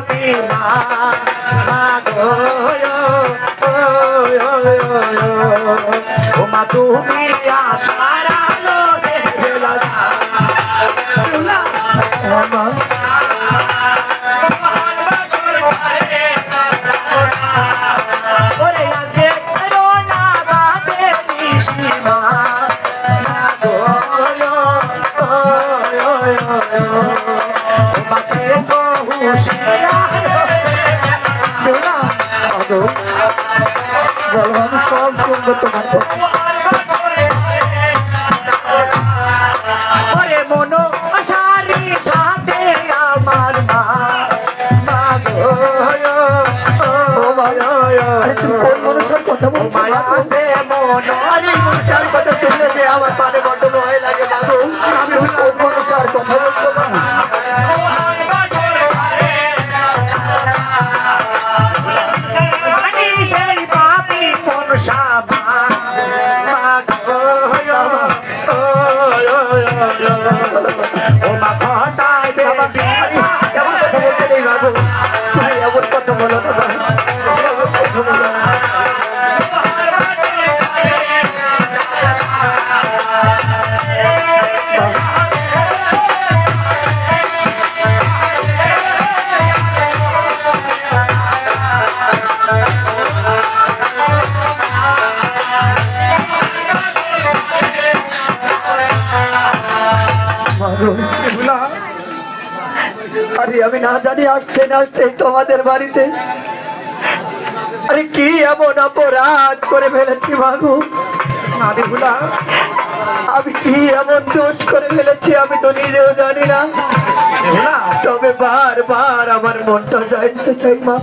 যদি মা গো ও মা তুমি আশার আলো দেখলা ওরে আজকে করোনা বাজে সীমা গো মাকে গো হুশিয়ার বলবান সব শুনবো তোমার ওরে মনো আশারি সাথে আমার মা গো কোন মানুষের কথা বলছো মায়াতে মনো আরে মানুষের কথা শুনলে যে আমার পানে বড্ড ভয় লাগে বাবু আমি কোন মানুষের কথা বলছো না ও মা ঘটায় বেবি কেমন কথা বলতে নেই বাবু তুমি এমন কথা বলো না আরে আমি না জানি আসতে না আসতে তোমাদের বাড়িতে আরে কি এমন অপরাধ করে ফেলেছি মাগো আমি কি এমন দোষ করে ফেলেছি আমি তো নিজেও জানি না তবে বারবার আমার মনটা যাইতে চাই মা